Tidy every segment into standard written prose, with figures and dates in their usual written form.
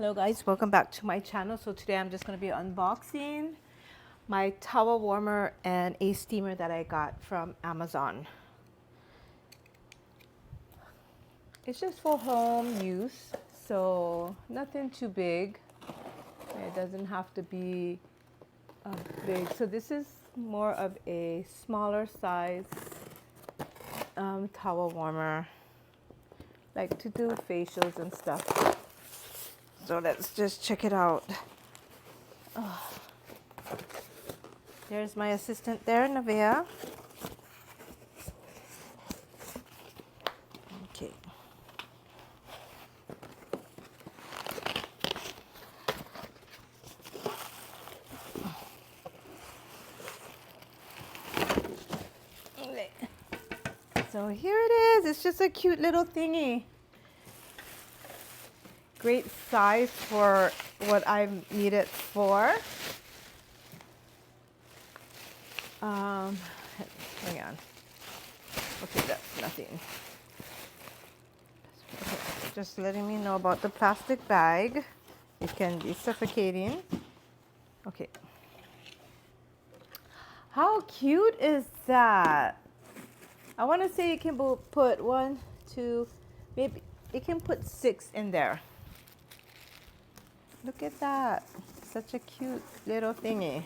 Hello guys, welcome back to my channel. So today I'm just going to be unboxing my towel warmer and a steamer that I got from Amazon. It's just for home use, so nothing too big. It doesn't have to be big. So this is more of a smaller size towel warmer, like to do facials and stuff. So let's just check it out. There's my assistant there, Nevaeh. Okay. Okay. So here it is. It's just a cute little thingy. Great size for what I need it for. Hang on. Okay, that's nothing. Okay, just letting me know about the plastic bag. It can be suffocating. Okay. How cute is that? I want to say you can put 1, 2, maybe it can put 6 in there. Look at that. Such a cute little thingy.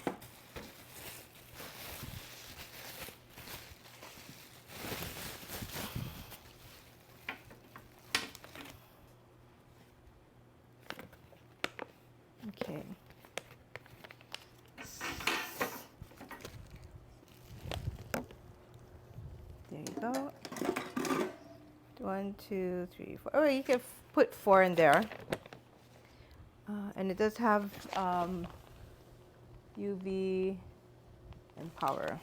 Okay. There you go. 1, 2, 3, 4. Oh, you can put 4 in there. And it does have UV and power.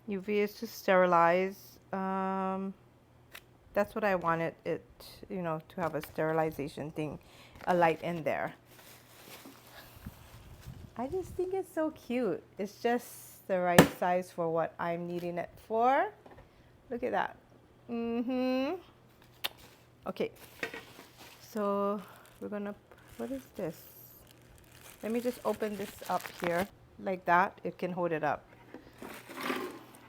UV is to sterilize. That's what I wanted it, to have a sterilization thing, a light in there. I just think it's so cute. It's just the right size for what I'm needing it for. Look at that. Okay. So we're gonna, what is this? Let me just open this up here. Like that, it can hold it up.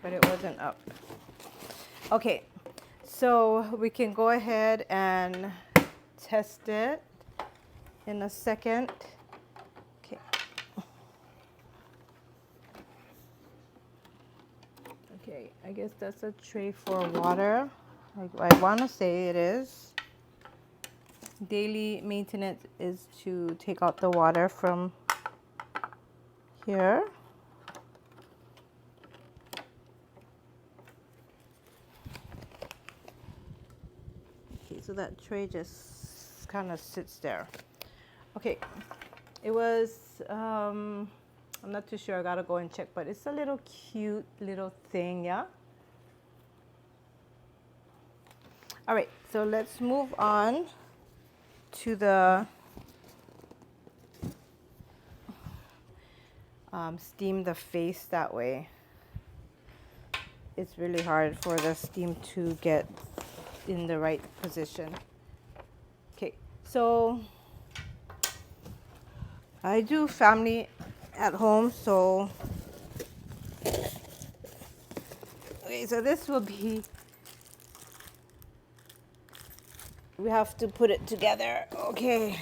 But it wasn't up. Okay, so we can go ahead and test it in a second. Okay. Okay, I guess that's a tray for water. I want to say it is. Daily maintenance is to take out the water from here. Okay, so that tray just kind of sits there. Okay, it was, I'm not too sure, I gotta go and check, but it's a little cute little thing, yeah? All right, so let's move on to the steam the face that way. It's really hard for the steam to get in the right position. Okay, so I do family at home, so okay, so this will be, we have to put it together. Okay.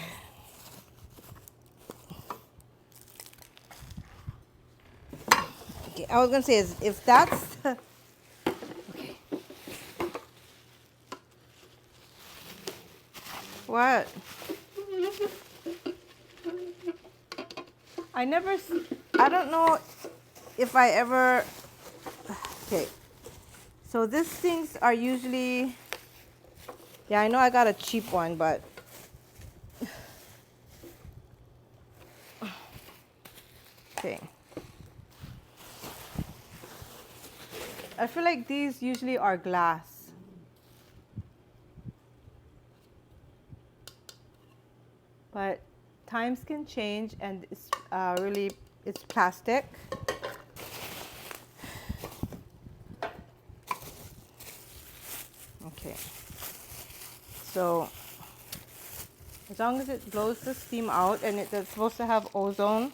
Okay, I was gonna say is if that's okay. What? I don't know if I ever, okay. So these things are usually, yeah, I know I got a cheap one, but okay. I feel like these usually are glass. But times can change, and it's it's plastic. Okay. So as long as it blows the steam out, and it's supposed to have ozone.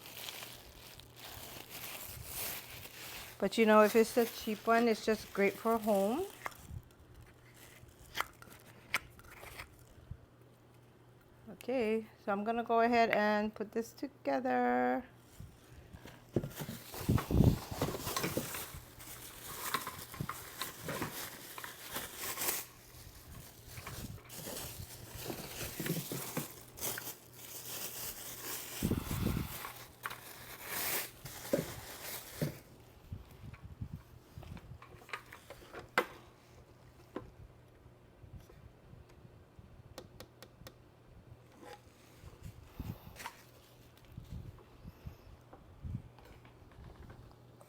But you know, if it's a cheap one, it's just great for home. Okay, so I'm gonna go ahead and put this together.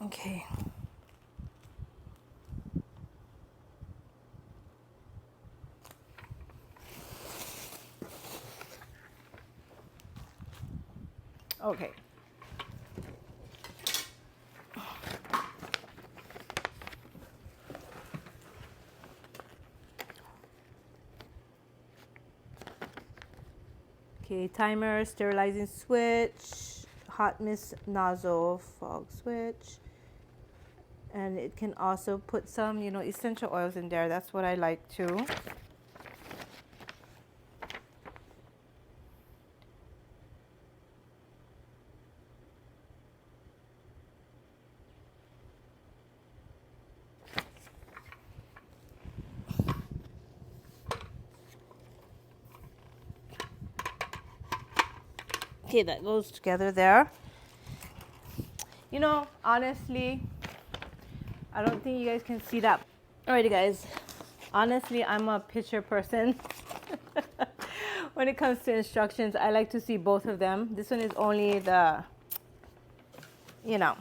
Okay. Okay. Okay, timer, sterilizing switch, hot mist nozzle, fog switch. And it can also put some, you know, essential oils in there. That's what I like too. Okay, that goes together there. You know, honestly, I don't think you guys can see that. Alrighty, guys. Honestly, I'm a picture person. When it comes to instructions, I like to see both of them. This one is only the, you know,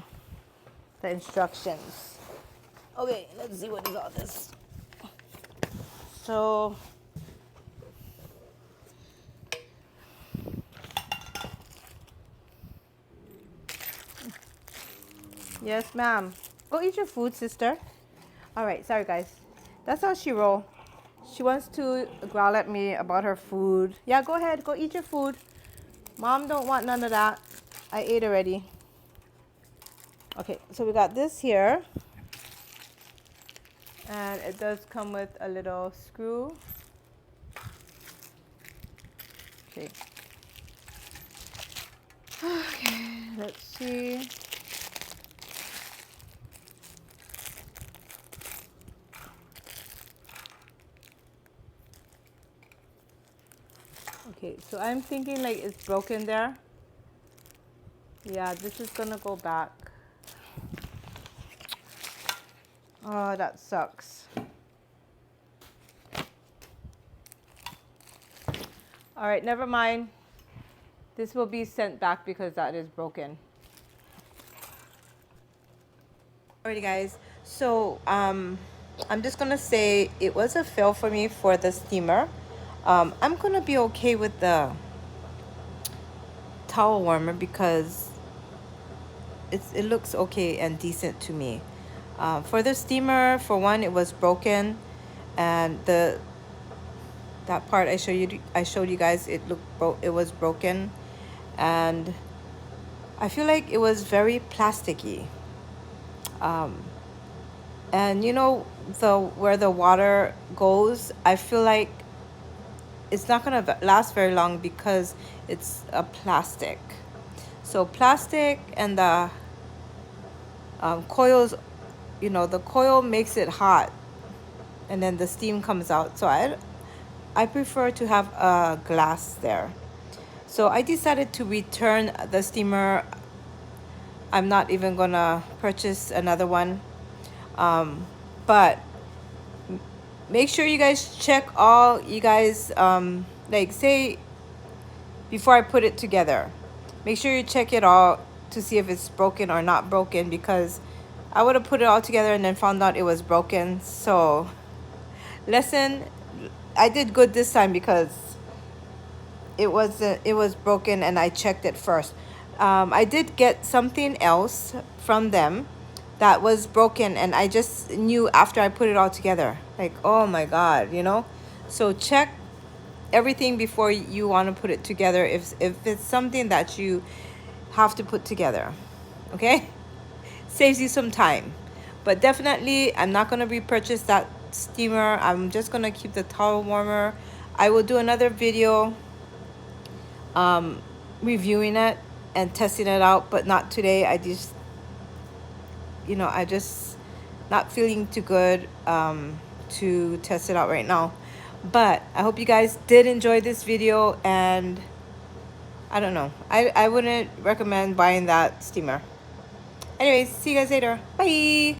the instructions. Okay, let's see what is all this. So, yes, ma'am. Go eat your food, sister. All right, sorry, guys. That's how she roll. She wants to growl at me about her food. Yeah, go ahead. Go eat your food. Mom don't want none of that. I ate already. Okay, so we got this here. And it does come with a little screw. Okay. Okay, let's see. Okay, so I'm thinking like it's broken there. Yeah, this is gonna go back. Oh, that sucks. All right, never mind. This will be sent back because that is broken. Alrighty, guys. So I'm just gonna say it was a fail for me for the steamer. I'm gonna be okay with the towel warmer because it looks okay and decent to me. For the steamer, for one, it was broken, and that part I showed you guys, it was broken, and I feel like it was very plasticky. And you know, where the water goes, I feel like it's not gonna last very long because it's a plastic. So plastic and the coils, you know, the coil makes it hot, and then the steam comes out. So I prefer to have a glass there. So I decided to return the steamer. I'm not even gonna purchase another one. But make sure you guys check all, you guys, like say before I put it together, make sure you check it all to see if it's broken or not broken, because I would have put it all together and then found out it was broken. So lesson, I did good this time because it was broken and I checked it first. I did get something else from them that was broken, and I just knew after I put it all together, like, oh my god, you know. So check everything before you want to put it together if it's something that you have to put together. Okay, saves you some time. But definitely I'm not going to repurchase that steamer. I'm just going to keep the towel warmer. I will do another video reviewing it and testing it out, but not today. I just, you know, I just not feeling too good to test it out right now. But I hope you guys did enjoy this video, and I don't know, I wouldn't recommend buying that steamer. Anyways, see you guys later. Bye.